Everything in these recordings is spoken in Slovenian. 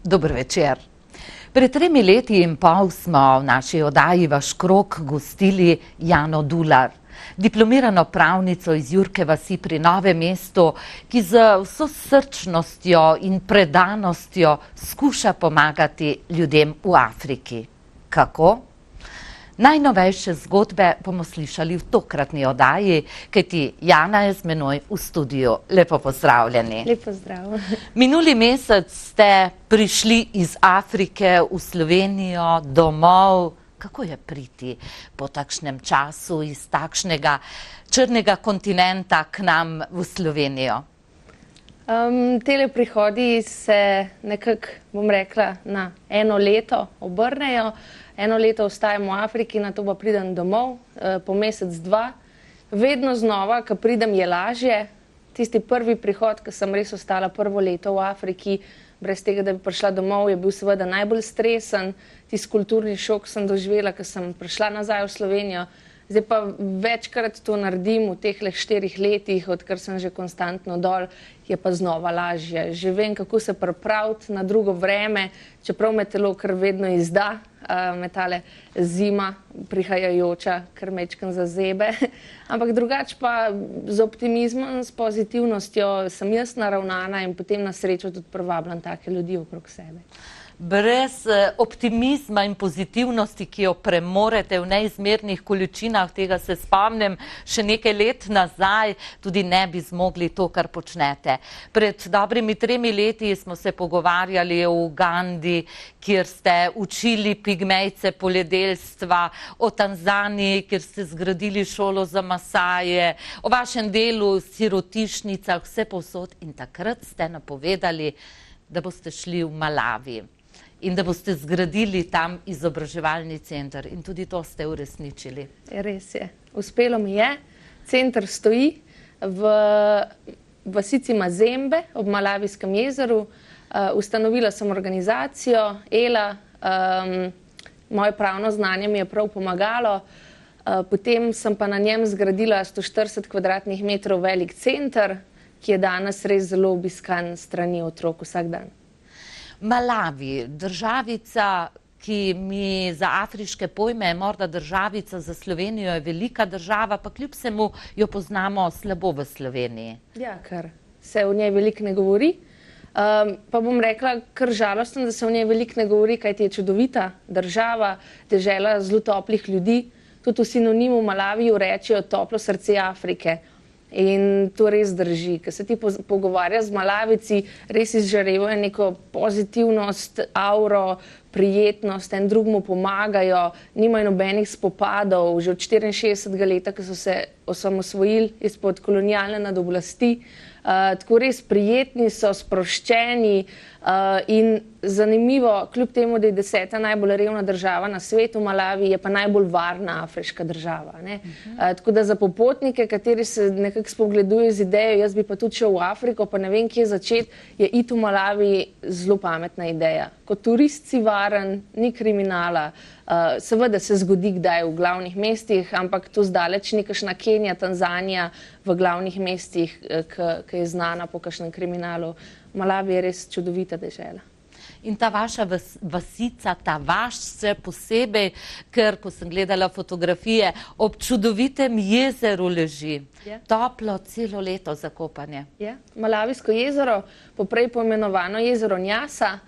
Dober večer. Pred 3 leti in pol smo v naši oddaji Vaš krog gostili Jano Dular, diplomirano pravnico iz Jurke vasi pri Novem mestu, ki z vso srčnostjo in predanostjo skuša pomagati ljudem v Afriki. Kako? Najnovejše zgodbe bomo slišali v tokratni oddaji, kajti Jana je z menoj v studiu. Lepo pozdravljeni. Lep pozdrav. Minuli mesec ste prišli iz Afrike v Slovenijo domov. Kako je priti po takšnem času iz takšnega črnega kontinenta k nam v Slovenijo? Tele prihodi se nekako, bom rekla, na eno leto obrnejo. Eno leto ostajam v Afriki, nato pa pridem domov, po mesec, dva. Vedno znova, ko pridem, je lažje. Tisti prvi prihod, ko sem res ostala prvo leto v Afriki, brez tega, da bi prišla domov, je bil seveda najbolj stresen. Tisti kulturni šok sem doživela, ko sem prišla nazaj v Slovenijo. Zdaj pa večkrat to naredim v teh 4 letih, odkar sem že konstantno dol, je pa znova lažje. Že vem, kako se pripraviti na drugo vreme, čeprav me telo kar vedno izda, me tale zima prihajajoča, kar mečkam zazebe. Ampak drugače pa z optimizmom, s pozitivnostjo sem jaz naravnana in potem na srečo tudi privabljam take ljudi okrog sebe. Brez optimizma in pozitivnosti, ki jo premorete v neizmernih količinah, tega se spomnim, še nekaj let nazaj tudi ne bi zmogli to, kar počnete. Pred dobrimi 3 leti smo se pogovarjali o Ugandi, kjer ste učili pigmejce poljedelstva, o Tanzaniji, kjer ste zgradili šolo za Masaje, o vašem delu v sirotišnicah, vse povsod, in takrat ste napovedali, da boste šli v Malavi in da boste zgradili tam izobraževalni center, in tudi to ste uresničili. Res je. Uspelo mi je. Center stoji v vasici Mazembe ob Malavijskem jezeru. Ustanovila sem organizacijo ELA. Moje pravno znanje mi je prav pomagalo. Potem sem pa na njem zgradila 140 kvadratnih metrov velik center, ki je danes res zelo obiskan s strani otrok vsak dan. Malavi, državica, ki mi za afriške pojme je morda državica, za Slovenijo je velika država, pa kljub vsemu jo poznamo slabo v Sloveniji. Ja, ker se o njej veliko ne govori. Pa bom rekla, kar žalostno, da se o njej veliko ne govori, kajti je čudovita država, dežela zelo toplih ljudi. Tudi v sinonimu Malaviju rečejo toplo srce Afrike. In to res drži. Ko se ti pogovarja z Malavici, res izžarevajo neko pozitivnost, auro, prijetnost, en drugmu pomagajo, nimajo nobenih spopadov. Že od 64. leta, ko so se osamosvojili izpod kolonialne nadoblasti, tako res prijetni so, sproščeni in zanimivo, kljub temu, da je 10. najbolj revna država na svetu, Malavi je pa najbolj varna afriška država. Tako da za popotnike, kateri se nekako spogledujejo z idejo, jaz bi pa tudi šel v Afriko, pa ne vem, kje začeti, je iti v Malavi zelo pametna ideja. Kot turist si varen, ni kriminala, seveda se zgodi kdaj v glavnih mestih, ampak to zdaleč ni kakšna Kenija, Tanzanija v glavnih mestih, ki je znana po kakšnem kriminalu. Malavi je res čudovita dežela. In ta vaša vasica, ta vaš še posebej, ker, ko sem gledala fotografije, ob čudovitem jezeru leži. Toplo, celo leto za kopanje. Malavijsko jezero, poprej poimenovano jezero Njasa,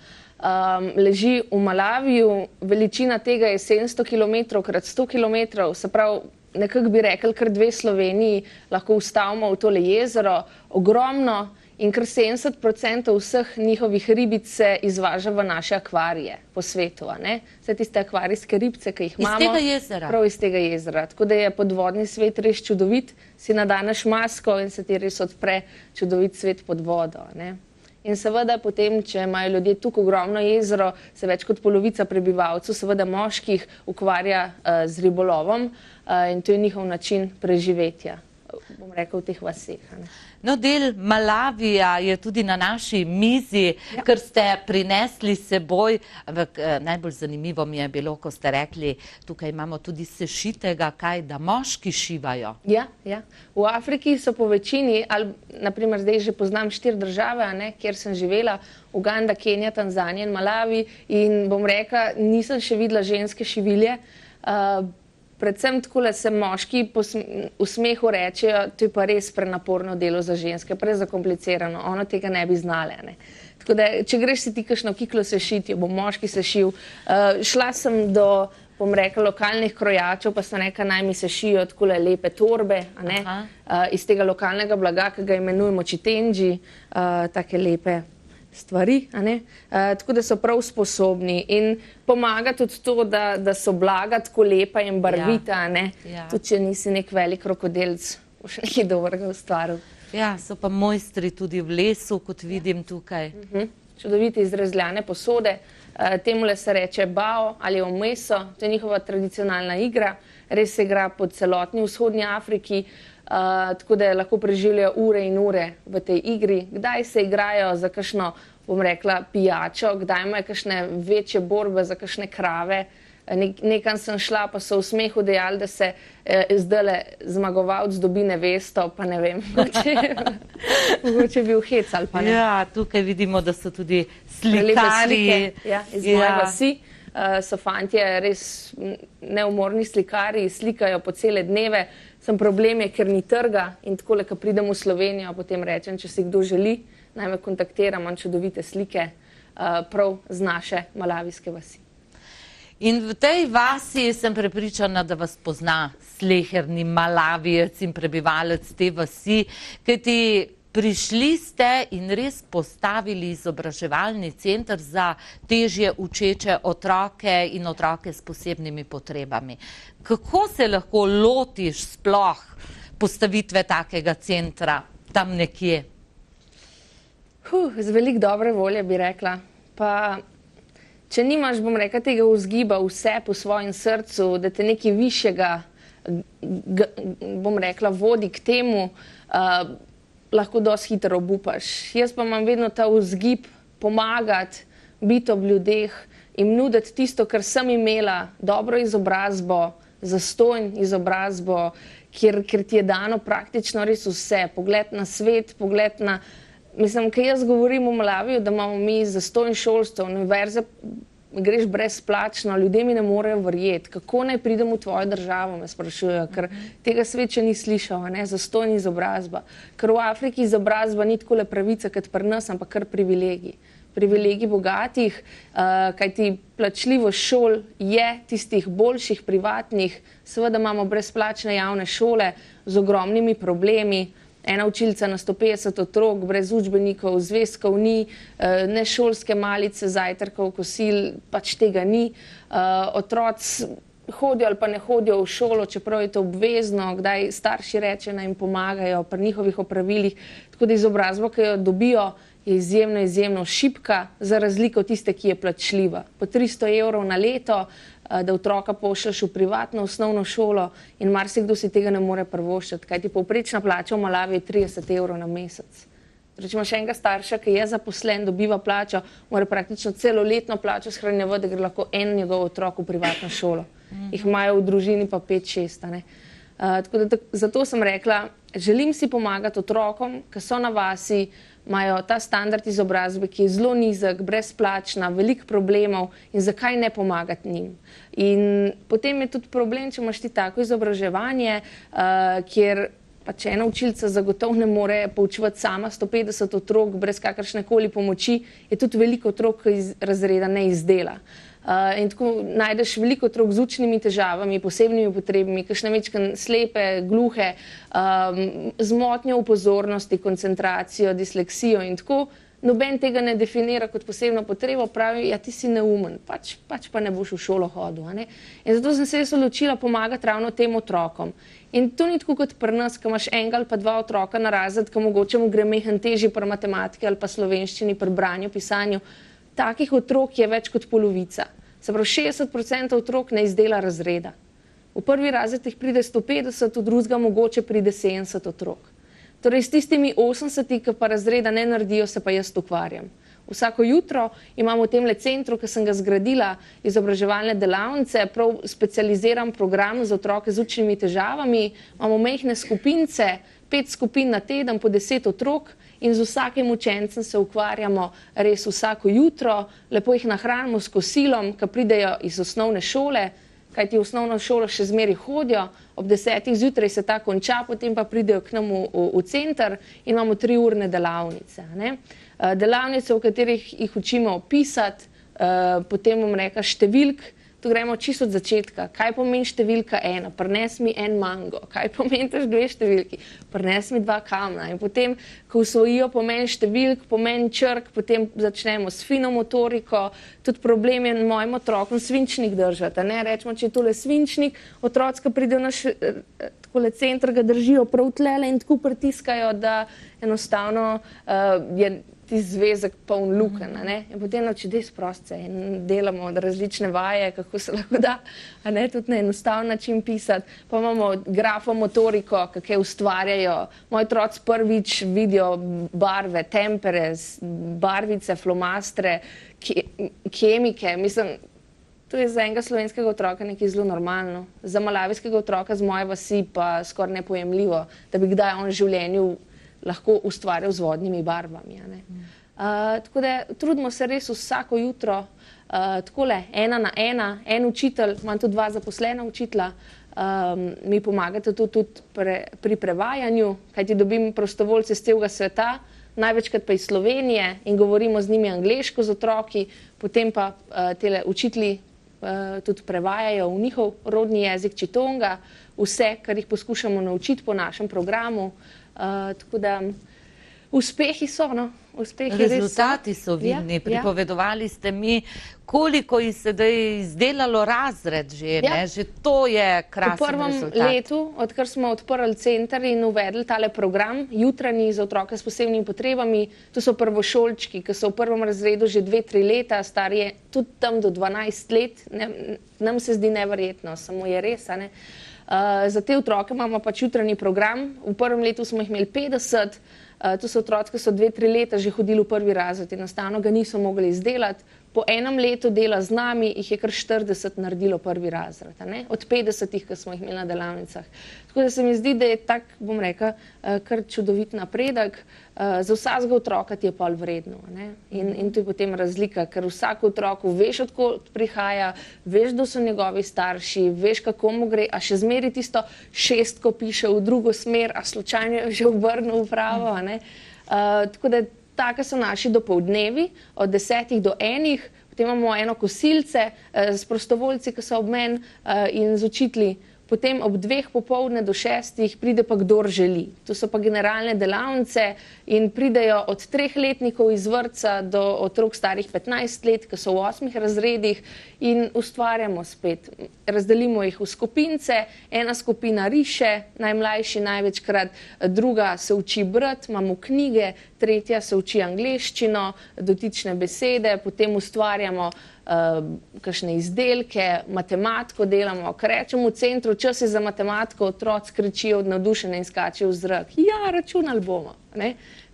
leži v Malaviju. Veličina tega je 700 km krat 100 km, se pravi, nekako bi rekli, kar 2 Sloveniji lahko ustavimo v tole jezero. Ogromno. In kar 70% vseh njihovih ribic se izvaža v naše akvarije po svetu. Vse tiste akvarijske ribce, ki jih imamo. Iz tega jezera? Prav iz tega jezera. Tako da je podvodni svet res čudovit. Si nadaneš masko in se ti res odpre čudovit svet pod vodo. In seveda potem, če imajo ljudje tukaj ogromno jezero, se več kot polovica prebivalcev, seveda moških, ukvarja z ribolovom in to je njihov način preživetja, bom rekel, v teh vaseh. No, del Malavija je tudi na naši mizi, ker ste prinesli seboj, ampak najbolj zanimivo mi je bilo, ko ste rekli, tukaj imamo tudi sešitega, kaj, da moški šivajo. Ja. V Afriki so po večini, ali naprimer zdaj že poznam 4 države, kjer sem živela, Uganda, Kenija, Tanzanija in Malavi, in bom rekla, nisem še videla ženske šivilje. Predvsem takole se moški v smehu rečejo, to je pa res prenaporno delo za ženske, prezakomplicirano, ono tega ne bi znale. Tako da, če greš si ti kakšno kiklo sešiti, jo bo moški sešil. Šla sem do, bom rekla, lokalnih krojačev, pa so rekla, naj mi sešijo takole lepe torbe, iz tega lokalnega blaga, ki ga imenujemo čitenji, take lepe stvari, tako da so prav sposobni in pomaga tudi to, da so blaga tako lepa in barvita, tudi če nisi nek velik rokodelc, boš nekaj dobrega ustvaril. Ja, so pa mojstri tudi v lesu, kot vidim tukaj. Čudovite izrezljane posode, temule se reče bao ali omeso, to je njihova tradicionalna igra, res se igra po celotni vzhodnji Afriki, tako da lahko preživljajo ure in ure v tej igri. Kdaj se igrajo za kakšno, bom rekla, pijačo, kdaj imajo kakšne večje borbe za kakšne krave. Nekam sem šla, pa so v smehu dejali, da se zdajle zmagovalec dobi nevesto, pa ne vem, mogoče je bil hec ali pa ne. Ja, tukaj vidimo, da so tudi slikari. Iz moje vasi so fantje res neumorni slikari, slikajo po cele dneve. Sem problem je, ker ni trga in takole, ko pridem v Slovenijo, potem rečem, če si kdo želi, naj me kontaktira, imam čudovite slike prav z naše malavijske vasi. In v tej vasi sem prepričana, da vas pozna sleherni Malavijec in prebivalec te vasi, kajti prišli ste in res postavili izobraževalni center za težje učeče otroke in otroke s posebnimi potrebami. Kako se lahko lotiš sploh postavitve takega centra tam nekje? Z veliko dobre volje bi rekla. Pa če nimaš, bom rekla, tega vzgiba vse po svojem srcu, da te nekaj višjega, bom rekla, vodi k temu, lahko dosti hitro obupaš. Jaz pa imam vedno ta vzgib pomagati, biti ob ljudeh in nuditi tisto, kar sem imela, dobro izobrazbo, zastonj izobrazbo, kjer ti je dano praktično res vse. Pogled na svet, pogled na... Mislim, kaj jaz govorim v Malaviju, da imamo mi zastonj šolstvo, univerze greš brezplačno, ljudje mi ne morejo verjeti. Kako naj pridem v tvojo državo, me sprašujejo, ker tega svet še ni slišal, zastonj izobrazba. Ker v Afriki izobrazba ni takole pravica kot pri nas, ampak kar privilegij. Privilegij bogatih, kajti plačljivost šol je tistih boljših, privatnih. Seveda imamo brezplačne javne šole z ogromnimi problemi. Ena učilca na 150 otrok, brez učbenikov, zvezkov ni, ne šolske malice, zajtrkov, kosil, pač tega ni. Otroci hodijo ali pa ne hodijo v šolo, čeprav je to obvezno, kdaj starši reče, naj jim pomagajo pri njihovih opravilih. Tako da izobrazbo, ki jo dobijo, je izjemno šibka, za razliko od tiste, ki je plačljiva. Po 300 evrov na leto, da otroka pošlješ v privatno osnovno šolo in marsikdo si tega ne more privoščiti, kajti povprečna plača v Malaviji je 30 evrov na mesec. Če imaš enega starša, ki je zaposlen, dobiva plačo, mora praktično celoletno plačo shranjevati, da gre lahko en njegov otrok v privatno šolo. Jih imajo v družini pa 5-6. Zato sem rekla, želim si pomagati otrokom, ki so na vasi, imajo ta standard izobrazbe, ki je zelo nizek, brezplačna, veliko problemov in zakaj ne pomagati njim. In potem je tudi problem, če imaš ti tako izobraževanje, kjer pač ena učilca zagotovo ne more poučevati sama 150 otrok brez kakršnekoli pomoči, je tudi veliko otrok, ki iz razreda ne izdela. In tako najdeš veliko otrok z učnimi težavami, posebnimi potrebami, kakšne večkrat slepe, gluhe, z motnjo v pozornosti, koncentracijo, disleksijo in tako. Noben tega ne definira kot posebno potrebo, pravi, ja, ti si neumen, pač pa ne boš v šolo hodil. In zato sem se jaz odločila pomagati ravno tem otrokom. In to ni tako kot pri nas, ko imaš enega ali pa dva otroka na razred, ko mogoče mu gre mehen težji pri matematiki ali pa slovenščini, pri branju, pisanju. Takih otrok je več kot polovica. Se pravi, 60% otrok ne izdela razreda. V prvi razred jih pride 150, v drugega mogoče pride 70 otrok. Torej, s tistimi 80, ki pa razreda ne naredijo, se pa jaz ukvarjam. Vsako jutro imamo v temle centru, ki sem ga zgradila, izobraževalne delavnice, prav specializiran program za otroke z učnimi težavami, imamo majhne skupince, 5 skupin na teden, po 10 otrok in z vsakim učencem se ukvarjamo res vsako jutro, lepo jih nahranimo s kosilom, ki pridejo iz osnovne šole, kajti v osnovno šolo še zmeraj hodijo, ob 10 zjutraj se ta konča, potem pa pridejo k nam v center in imamo 3-urne delavnice. Delavnice, v katerih jih učimo pisati, potem bom rekla številk, tu gremo čisto od začetka. Kaj pomeni številka 1? Prines mi en mango. Kaj pomeni tež 2 številki? Prines mi 2 kamna. In potem, ko usvojijo pomen številk, pomen črk, potem začnemo s fino motoriko. Tudi problem je mojim otrokom svinčnik držati. Rečemo, če je tole svinčnik, otroci, ki pridejo na takole center, ga držijo prav tlele in tako pritiskajo, da enostavno je ti zvezek poln lukenj, in potem če dej sprosti se in delamo različne vaje, kako se lahko da, tudi na enostaven način pisati. Pa imamo grafomotoriko, kako ustvarjajo. Moji otroci prvič vidijo barve, tempere, barvice, flomastre, kemike. Mislim, to je za enega slovenskega otroka nekaj zelo normalno. Za malavijskega otroka z moje vasi pa skoraj nepojemljivo, da bi kdaj on v življenju lahko ustvarjal z vodnimi barvami. Tako da trudimo se res vsako jutro, takole, 1 na 1, en učitelj, imam tudi 2 zaposlena učitelja, mi pomagate tudi pri prevajanju, kajti dobim prostovoljce z celega sveta, največkrat pa iz Slovenije in govorimo z njimi angleško z otroki, potem pa tele učitelji tudi prevajajo v njihov rodni jezik čitonga, vse, kar jih poskušamo naučiti po našem programu. Tako da uspehi so, rezultati so vidni. Pripovedovali ste mi, koliko je sedaj izdelalo razred že, že to je krasen rezultat. V prvem letu, odkar smo odprli center in uvedli tale program, jutranji za otroke s posebnimi potrebami, to so prvošolčki, ki so v prvem razredu že 2-3 leta, stari je tudi tam do 12 let, nam se zdi neverjetno, samo je res, za te otroke imamo pač jutranji program. V prvem letu smo jih imeli 50, to so otroci, ki so 2-3 leta že hodili v prvi razred, enostavno ga niso mogli izdelati. Po enem letu dela z nami jih je kar 40 naredilo prvi razred, od 50, ki smo jih imeli na delavnicah. Tako da se mi zdi, da je tak, bom rekla, kar čudovit napredek. Za vsakega otroka ti je pol vredno. In to je potem razlika, ker vsak otroku veš, odkot prihaja, veš, kdo so njegovi starši, veš, kako mu gre, a še zmeri tisto 6, ko piše v drugo smer, a slučajno je že obrnil v pravo. Tako da take so naši dopoldnevi, od 10 do 1, potem imamo eno kosilce s prostovoljci, ki so ob meni in z učitelji. Potem ob 2 popoldne do 6 pride pa kdor želi. To so pa generalne delavnice in pridejo od 3-letnikov iz vrtca do otrok starih 15 let, ki so v 8 razredih in ustvarjamo spet. Razdelimo jih v skupince, ena skupina riše, najmlajši največkrat, druga se uči brati, imamo knjige, tretja se uči angleščino, dotične besede, potem ustvarjamo kakšne izdelke, matematiko delamo, ker rečemo v centru, čas je za matematiko, otroci kričijo od navdušenja in skačejo v zrak. Ja, računali bomo.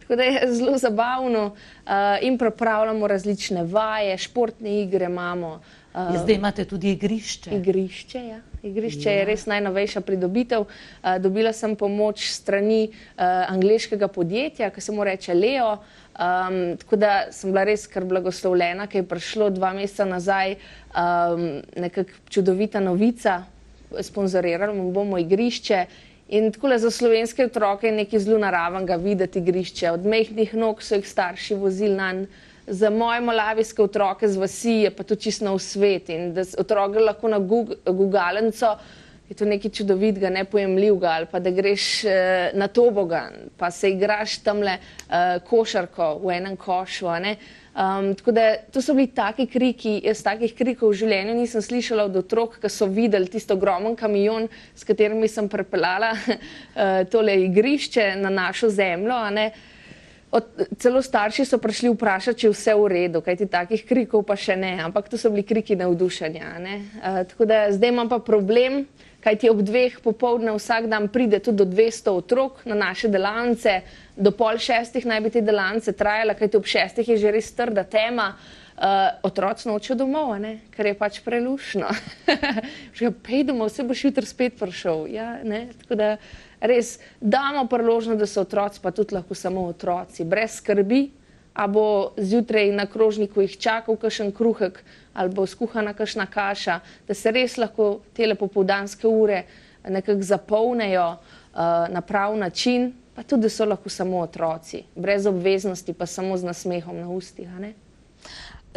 Tako da je zelo zabavno in pripravljamo različne vaje, športne igre imamo. Zdaj imate tudi igrišče. Igrišče, ja. Igrišče je res najnovejša pridobitev. Dobila sem pomoč strani angleškega podjetja, ki se mu reče Leo. Tako da sem bila res kar blagoslovljena, ker je prišlo 2 meseca nazaj nekak čudovita novica, sponzorirali bomo igrišče in takole za slovenske otroke je nekaj zelo naravenega videti igrišče. Od majhnih nog so jih starši vozili nanj. Za moje malavijske otroke z vasi je pa to čisto nov svet in da otrok gre lahko na gugalnico, je to nekaj čudovitega, nepojemljivega, ali pa da greš na tobogan, pa se igraš tamle košarko v enem košu. Tako da to so bili taki kriki, jaz takih krikov v življenju nisem slišala od otrok, ki so videli tisto ogromen kamion, s katerimi sem prepeljala tole igrišče na našo zemljo. Celo starši so prišli vprašati, če je vse v redu, kajti takih krikov pa še ne, ampak to so bili kriki navdušenja. Tako da zdaj imam pa problem, kajti ob 2 popoldne vsak dan pride tudi do 200 otrok na naše delavnice, do 5:30 naj bi te delavnice trajala, kajti ob 6 je že res trda tema. Otroci nočejo domov, ker je pač prelušno. Pej domov, se boš jutri spet prišel. Ja, tako da res damo priložnost, da so otroci pa tudi lahko samo otroci. Brez skrbi, a bo zjutraj na krožniku jih čakal kakšen kruhek ali bo skuhana kakšna kaša, da se res lahko tele popoldanske ure nekako zapolnejo na prav način, pa tudi, da so lahko samo otroci. Brez obveznosti, pa samo z nasmehom na ustih,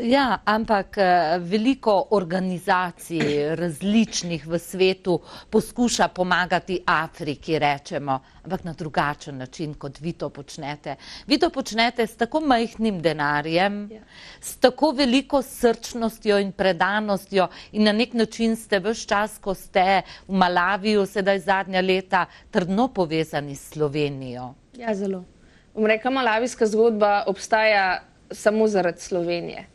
Ja, ampak veliko organizacij različnih v svetu poskuša pomagati Afriki, rečemo, ampak na drugačen način, kot vi to počnete. Vi to počnete s tako majhnim denarjem, s tako veliko srčnostjo in predanostjo in na nek način ste ves čas, ko ste v Malaviju, sedaj zadnja leta, trdno povezani s Slovenijo. Ja, zelo. Bom rekla, malavijska zgodba obstaja samo zaradi Slovenije.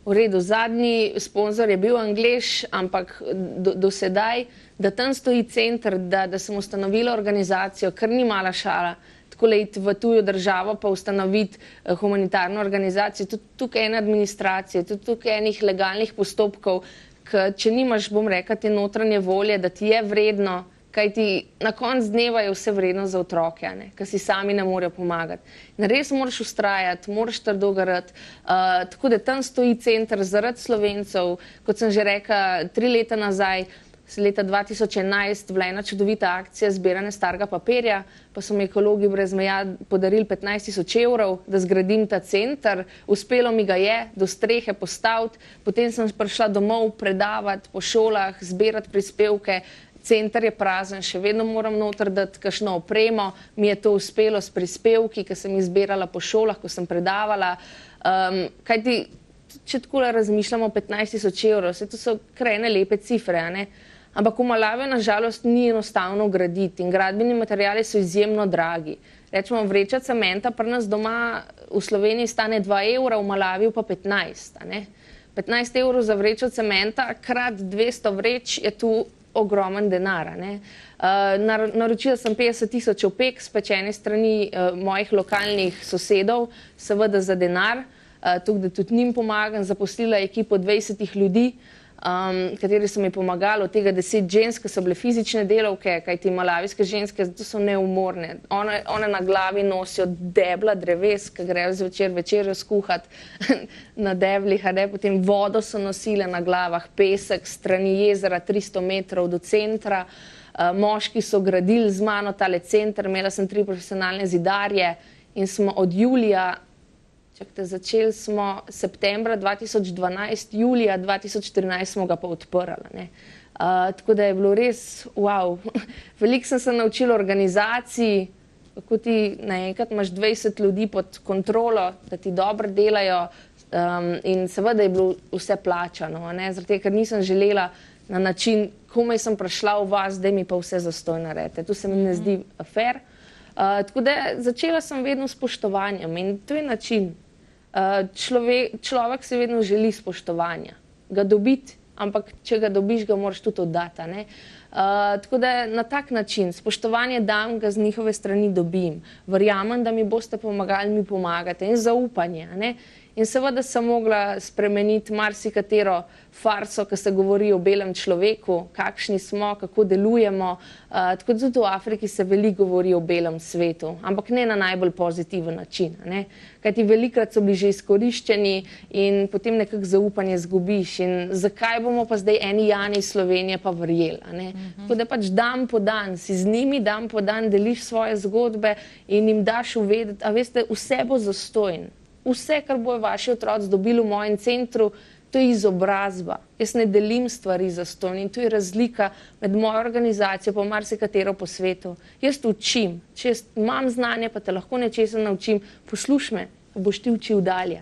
V redu, zadnji sponzor je bil Anglež, ampak do sedaj, da tam stoji center, da sem ustanovila organizacijo, kar ni mala šala, tako iti v tujo državo pa ustanoviti humanitarno organizacijo, tudi tukaj ena administracija, tudi tukaj enih legalnih postopkov, če nimaš, bom rekla, te notranje volje, da ti je vredno, kajti na koncu dneva je vse vredno za otroke, ker si sami ne morejo pomagati. In res moraš vztrajati, moraš trdo garati, tako da tam stoji center zaradi Slovencev, kot sem že rekla, 3 leta nazaj, leta 2011, bila ena čudovita akcija zbiranja starega papirja, pa so mi Ekologi brez meja podarili 15.000 evrov, da zgradim ta center. Uspelo mi ga je do strehe postaviti, potem sem prišla domov predavati po šolah, zbirati prispevke. Center je prazen, še vedno moram noter dati kakšno opremo, mi je to uspelo s prispevki, ki sem jih zbirala po šolah, ko sem predavala. Kajti, če tako razmišljamo, 15.000 evrov, to so krajne lepe cifre, ampak v Malaviju nažalost ni enostavno graditi in gradbeni materiali so izjemno dragi. Rečemo, vreča cementa pri nas doma v Sloveniji stane 2 evra, v Malaviju pa 15. 15 evrov za vrečo cementa krat 200 vreč je tu ogromen denar. Naročila sem 50.000 opek spečene strani mojih lokalnih sosedov, seveda za denar, tukaj da tudi njim pomagam, zaposlila ekipo 20 ljudi, kateri so mi pomagali, od tega 10 žensk, ki so bile fizične delavke, kajti malavijske ženske so neumorne. One na glavi nosijo debla dreves, ki grejo zvečer večerjo skuhati na deblih, potem vodo so nosile na glavah, pesek, strani jezera 300 metrov do centra. Moški so gradili z mano tale center, imela sem 3 profesionalne zidarje in smo od julija, začeli smo septembra 2012, julija 2014 smo ga pa odprli. Tako da je bilo res, wow, veliko sem se naučila organizaciji, kako ti naenkrat imaš 20 ljudi pod kontrolo, da ti dobro delajo in seveda je bilo vse plačano, zaradi tega, ker nisem želela na način, komaj sem prišla v vas, da mi pa vse zastoj naredite. To se mi ne zdi fair. Tako da začela sem vedno s spoštovanjem in to je način. Človek se vedno želi spoštovanja, ga dobiti, ampak če ga dobiš, ga moraš tudi oddati. Tako da na tak način, spoštovanje dam, ga z njihove strani dobim. Verjamem, da mi boste pomagali, mi pomagate in zaupanje. In seveda sem mogla spremeniti marsikatero farso, ki se govori o belem človeku, kakšni smo, kako delujemo. Tako da tudi v Afriki se veliko govori o belem svetu, ampak ne na najbolj pozitiven način. Kajti velikrat so bili že izkoriščeni in potem nekako zaupanje zgubiš. In zakaj bomo pa zdaj eni Jani iz Slovenije pa verjeli? Tako da pač dan po dan, si z njimi dan po dan deliš svoje zgodbe in jim daš uvedeti, a veste, vse bo zastojn. Vse, kar bojo vaši otroci dobili v mojem centru, to je izobrazba. Jaz ne delim stvari zastonj in to je razlika med mojo organizacijo pa marsikatero po svetu. Jaz učim. Če jaz imam znanje, pa te lahko nečesa naučim, poslušaj me, pa boš ti učil dalje.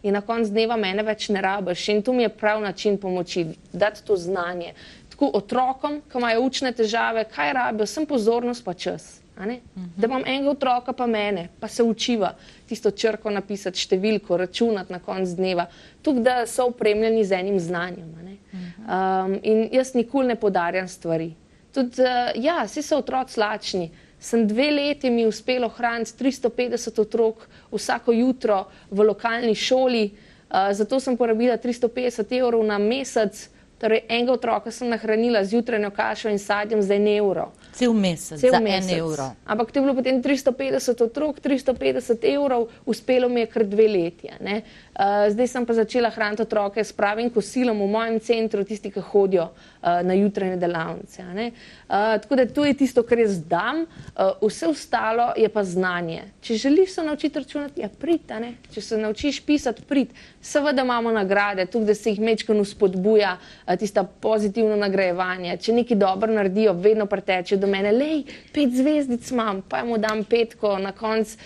In na koncu dneva mene več ne rabiš. In to mi je prav način pomoči, dati to znanje. Tako otrokom, ki imajo učne težave, kaj rabijo, sem pozornost pa čas. a ne? Da imam enega otroka pa mene, pa se učiva tisto črko napisati, številko, računati na konc dneva, tukaj da so opremljeni z enim znanjem, a ne? In jaz nikoli ne podarjam stvari. Tudi, ja, vsi so otroci lačni. Sem 2 leti mi uspelo hraniti 350 otrok vsako jutro v lokalni šoli, zato sem porabila 350 evrov na mesec, torej enega otroka sem nahranila z jutranjo kašo in sadjem za 1 evro. Cel mesec, za 1 evro. Ampak to je bilo potem 350 otrok, 350 evrov, uspelo mi je kar 2 leti, ne. Zdaj sem pa začela hraniti otroke s pravim kosilom v mojem centru, tisti, ki hodijo na jutranje delavnice, ne. Tako da to je tisto, kar jaz dam, vse ostalo je pa znanje. Če želiš se naučiti računati, ja prid, ne. Če se naučiš pisati, prid. Seveda imamo nagrade, tukaj, da se jih majčkeno spodbuja, tista pozitivno nagrajevanje. Če nekaj dobro naredijo, vedno pretečejo do mene, lej, 5 zvezdic imam, pa mu dam 5, na konc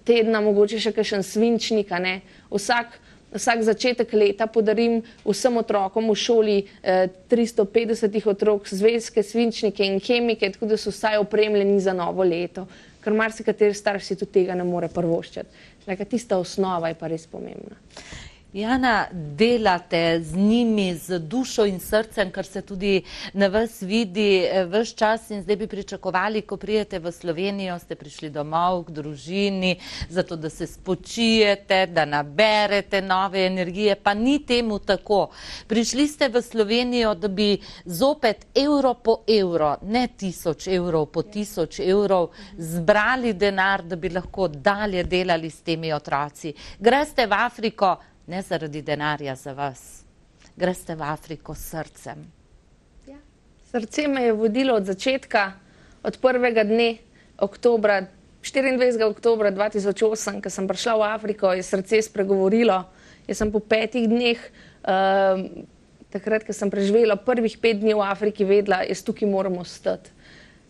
tedna mogoče še kakšen svinčnik, a ne. Vsak začetek leta podarim vsem otrokom v šoli 350 otrok zvezke, svinčnike in kemike, tako da so vsaj opremljeni za novo leto, ker marsikateri starš si tudi tega ne more privoščiti. Tista osnova je pa res pomembna. Jana, delate z njimi, z dušo in srcem, kar se tudi na vas vidi ves čas in zdaj bi pričakovali, ko prijete v Slovenijo, ste prišli domov k družini, zato da se spočijete, da naberete nove energije, pa ni temu tako. Prišli ste v Slovenijo, da bi zopet evro po evro, ne 1000 evrov po 1000 evrov, zbrali denar, da bi lahko dalje delali s temi otroci. Greste v Afriko, ne zaradi denarja za vas. Greste v Afriko s srcem. Ja. Srce me je vodilo od začetka, od prvega dne oktobra, 24. oktobra 2008, ko sem prišla v Afriko, je srce spregovorilo. Jaz sem po 5 dneh, takrat, ko sem preživela prvih 5 dni v Afriki, vedela, jaz tukaj moram ostati.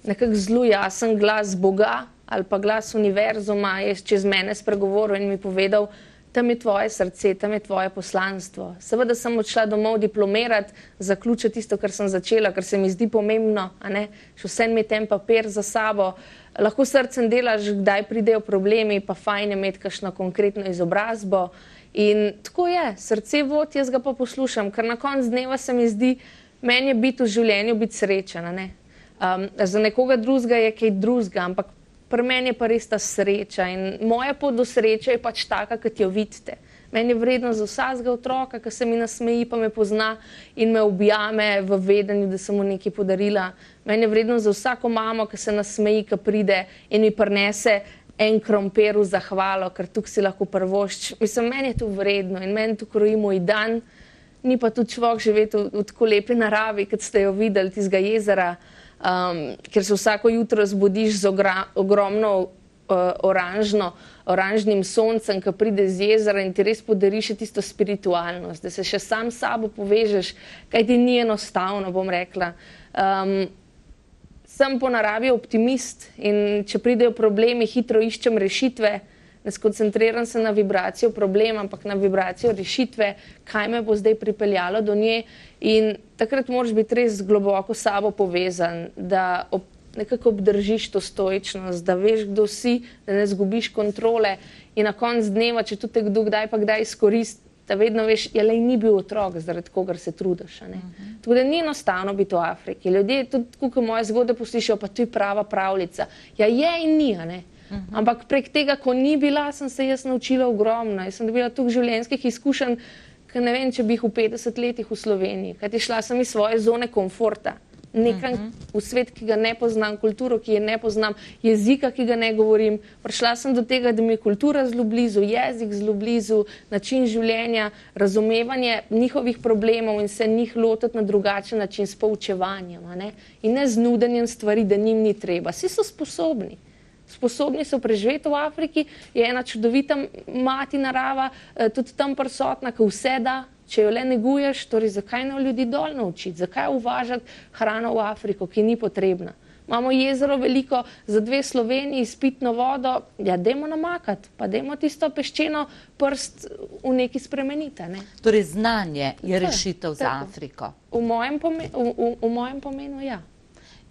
Nekako zelo jasen glas Boga ali pa glas univerzuma je čez mene spregovoril in mi povedal, tam je tvoje srce, tam je tvoje poslanstvo. Seveda sem odšla domov diplomirati, zaključiti tisto, kar sem začela, ker se mi zdi pomembno, a ne, še vsem imeti en papir za sabo. Lahko srcem delaš, kdaj pridejo problemi, pa fajn je imeti kakšno konkretno izobrazbo. In tako je, srce vodi, jaz ga pa poslušam, ker na konc dneva se mi zdi, meni je biti v življenju biti srečen, a ne. Za nekoga drugega je kaj drugega, ampak pri meni je pa res ta sreča in moja pot do sreče je pač taka, kot jo vidite. Meni je vredno za vsakega otroka, ki se mi nasmeji, pa me pozna in me objame v vedenju, da sem mu nekaj podarila. Meni je vredno za vsako mamo, ki se nasmeji, ki pride in mi prinese en krompir v zahvalo, ker tukaj si lahko privošči. Mislim, meni je to vredno in meni to kroji moj dan. Ni pa tudi človek živeti v tako lepi naravi, kot ste jo videli, tistega jezera, ker se vsako jutro zbudiš z ogromno oranžnim soncem, ki pride z jezera in ti res podari še tisto spiritualnost, da se še sam s sabo povežeš, kaj ti ni enostavno, bom rekla. Sem po naravi optimist in če pridejo problemi, hitro iščem rešitve, ne skoncentriram se na vibracijo problema, ampak na vibracijo rešitve, kaj me bo zdaj pripeljalo do nje in takrat moraš biti res globoko s sabo povezan, da nekako obdržiš to stoičnost, da veš, kdo si, da ne zgubiš kontrole in na konc dneva, če tudi kdo kdaj pa kdaj izkoristi, da vedno veš, lej ni bil otrok, zaradi kogar se trudiš. Tako da ni enostavno biti v Afriki. Ljudje tudi, ko moje zgodbe poslišajo, pa to je prava pravljica. Ja, je in ni, a ne. Ampak prek tega, ko ni bila, sem se jaz naučila ogromno. Jaz sem dobila toliko življenjskih izkušenj, ker ne vem, če bi jih v 50 letih v Sloveniji. Kajti šla sem iz svoje zone komforta. Nekam v svet, ki ga ne poznam, kulturo, ki je ne poznam, jezika, ki ga ne govorim. Prišla sem do tega, da mi je kultura zelo blizu, jezik zelo blizu, način življenja, razumevanje njihovih problemov in se njih lotiti na drugačen način s poučevanjem, in ne z nudenjem stvari, da njim ni treba. Vsi so sposobni. Sposobni so preživeti v Afriki, je ena čudovita mati narava, tudi tam prisotna, ki vse da, če jo le neguješ, torej zakaj ne ljudi dol naučiti, zakaj uvažati hrano v Afriko, ki ni potrebna. Imamo jezero veliko, za 2 Sloveniji s pitno vodo, ja, dajmo namakati, pa dajmo tisto peščeno prst v nekaj spremeniti, ne. Torej znanje je rešitev za Afriko. V mojem pomenu, ja.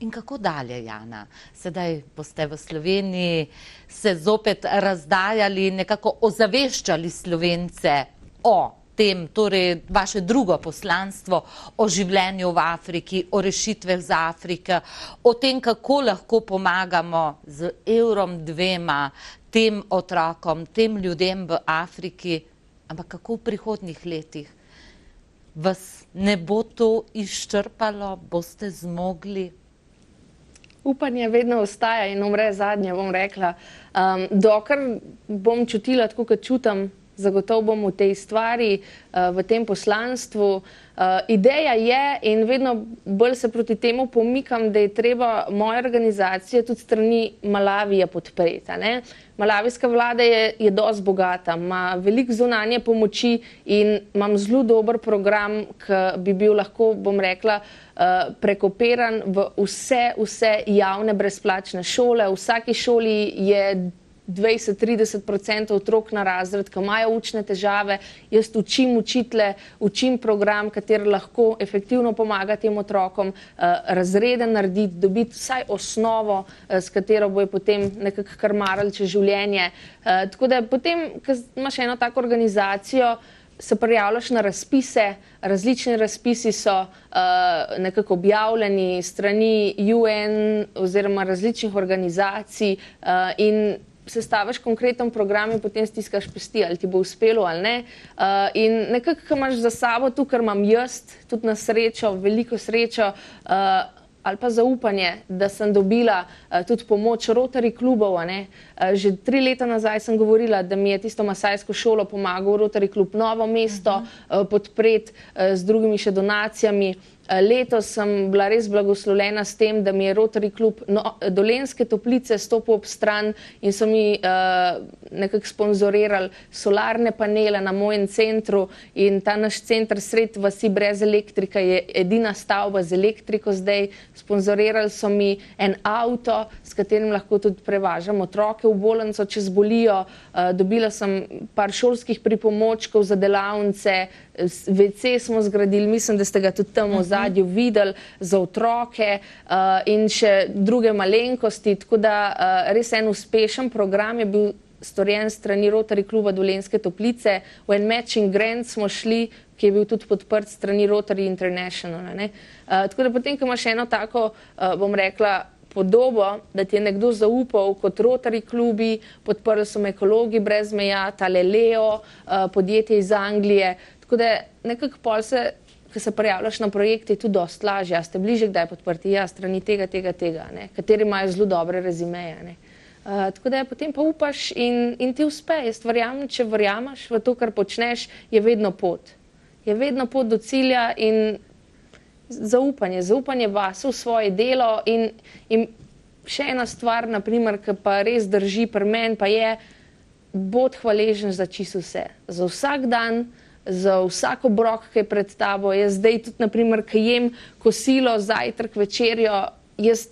In kako dalje, Jana? Sedaj boste v Sloveniji se zopet razdajali, nekako ozaveščali Slovence o tem, torej vaše drugo poslanstvo, o življenju v Afriki, o rešitvah za Afriko, o tem, kako lahko pomagamo z evrom, 2 tem otrokom, tem ljudem v Afriki, ampak kako v prihodnjih letih? Vas ne bo to izčrpalo, boste zmogli? Upanje vedno ostaja in umre zadnje, bom rekla. Dokler bom čutila tako, kot čutim, zagotovo bom v tej stvari, v tem poslanstvu. Ideja je in vedno bolj se proti temu pomikam, da je treba moja organizacija tudi strani Malavija podpreti. Malavijska vlada je dosti bogata, ima veliko zunanje pomoči in imam zelo dober program, ki bi bil lahko, bom rekla, prekopiran v vse javne brezplačne šole. V vsaki šoli je 20–30% otrok na razred, ki imajo učne težave. Jaz učim učitelje, učim program, kateri lahko efektivno pomaga tem otrokom razrede narediti, dobiti vsaj osnovo, s katero bojo potem nekako krmarili čez življenje. Tako da potem, ko imaš eno tako organizacijo, se prijavljaš na razpise, različni razpisi so nekako objavljeni strani UN oziroma različnih organizacij in sestaviš konkreten program in potem stiskaš pesti, ali ti bo uspelo ali ne. In nekako, ko imaš za sabo tu, kar imam jaz, tudi na srečo, veliko srečo, ali pa zaupanje, da sem dobila tudi pomoč Rotary klubov. Že 3 leta nazaj sem govorila, da mi je tisto masajsko šolo pomagal Rotary klub Novo mesto podpreti z drugimi še donacijami. Letos sem bila res blagoslovljena s tem, da mi je Rotary klub Dolenjske Toplice stopil ob stran in so mi nekako sponzorirali solarne panele na mojem centru in ta naš center sred vasi brez elektrika je edina stavba z elektriko zdaj. Sponzorirali so mi en avto, s katerim lahko tudi prevažam otroke v bolnico, če zbolijo. Dobila sem par šolskih pripomočkov za delavnice, WC smo zgradili, mislim, da ste ga tudi tam v ozadju videli, za otroke in še druge malenkosti. Tako da res en uspešen program je bil storjen strani Rotary kluba Dolenjske Toplice. V en matching grant smo šli, ki je bil tudi podprt strani Rotary International. Tako da potem, ko imaš eno tako, bom rekla, podobo, da ti je nekdo zaupal kot Rotary klubi, podprli so me Ekologi brez meja, tale Leo, podjetje iz Anglije. Tako da nekako pol se, ko se prijavljaš na projekt, je tudi dosti lažje. A ste bliže kdaj podprti? Ja, strani tega, kateri imajo zelo dobre rezimeje. Tako da potem pa upaš in ti uspe. Jaz verjamem, če verjameš v to, kar počneš, je vedno pot. Je vedno pot do cilja in zaupanje vase v svoje delo in še ena stvar, naprimer, ki pa res drži pri meni, pa je bod hvaležen za čisto vse. Za vsak dan, za vsak obrok, ki je pred tabo. Jaz zdaj tudi, naprimer, ki jem kosilo, zajtrk, večerjo, jaz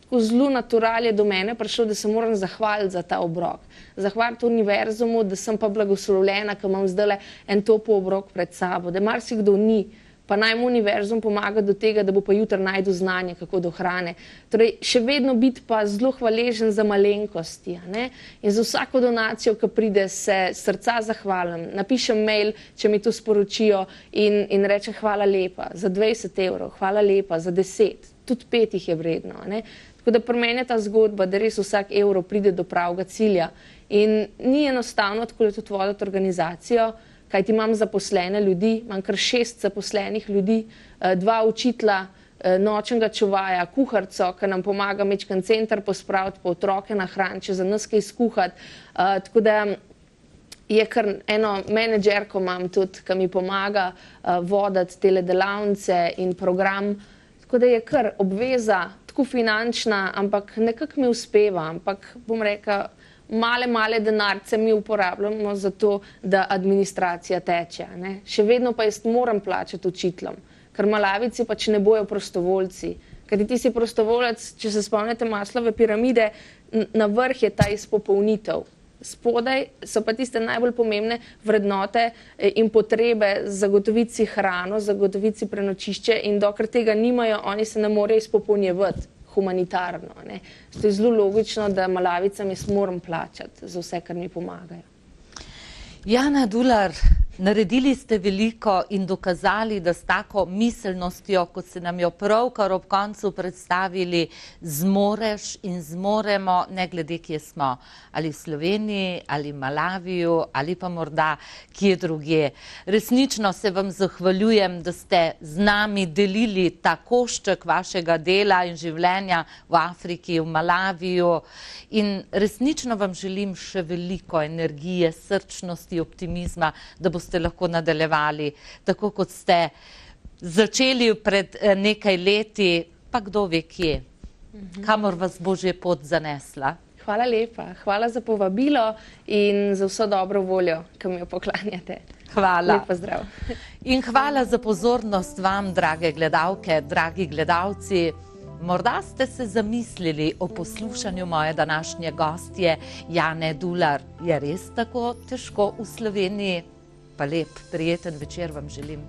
tako zelo natural je do mene prišlo, da se moram zahvaliti za ta obrok. Zahvaliti univerzumu, da sem pa blagoslovljena, ker imam zdajle en topel obrok pred sabo, da marsikdo ni. Pa naj mu univerzum pomaga do tega, da bo pa jutri našel znanje, kako do hrane. Torej, še vedno biti pa zelo hvaležen za malenkosti. In za vsako donacijo, ki pride, se srca zahvalim. Napišem mail, če mi to sporočijo in rečem hvala lepa za 20 evrov, hvala lepa za 10, tudi 5 jih je vredno. Tako da pri meni je ta zgodba, da res vsak evro pride do pravega cilja. In ni enostavno tako tudi voditi organizacijo, kajti imam zaposlene ljudi, imam kar 6 zaposlenih ljudi, 2 učitelja, nočnega čuvaja, kuharico, ki nam pomaga mečkan center pospraviti, pa otroke nahraniti, če za nas kaj skuhati. Tako da je kar eno menedžerko imam tudi, ki mi pomaga voditi tele delavnice in program. Tako da je kar obveza, tako finančna, ampak nekako mi uspeva, ampak bom rekla, male denarce mi uporabljamo za to, da administracija teče. Še vedno pa jaz moram plačati učiteljem, ker Malavici pač ne bojo prostovoljci. Ker ti si prostovolec, če se spomnite Maslove piramide, na vrh je ta izpopolnitev. Spodaj so pa tiste najbolj pomembne vrednote in potrebe, zagotoviti si hrano, zagotoviti si prenočišče in dokler tega nimajo, oni se ne morejo izpopolnjevati. humanitarno. Ne. Zato je zelo logično, da Malavicam jaz moram plačati za vse, kar mi pomagajo. Jana Dular, naredili ste veliko in dokazali, da s tako miselnostjo, kot ste nam jo pravkar ob koncu predstavili, zmoreš in zmoremo, ne glede kje smo, ali v Sloveniji, ali v Malaviju, ali pa morda kje drugje. Resnično se vam zahvaljujem, da ste z nami delili ta košček vašega dela in življenja v Afriki, v Malaviju, in resnično vam želim še veliko energije, srčnosti, optimizma, da boste lahko nadaljevali, tako kot ste začeli pred nekaj leti, pa kdo ve kje, kamor vas bo že pot zanesla. Hvala lepa, hvala za povabilo in za vso dobro voljo, ki mi jo poklanjate. Hvala. Lep pozdrav. In hvala za pozornost vam, drage gledalke, dragi gledalci. Morda ste se zamislili o poslušanju moje današnje gostje Jane Dular. Je res tako težko v Sloveniji? Pa lep, prijeten večer vam želim.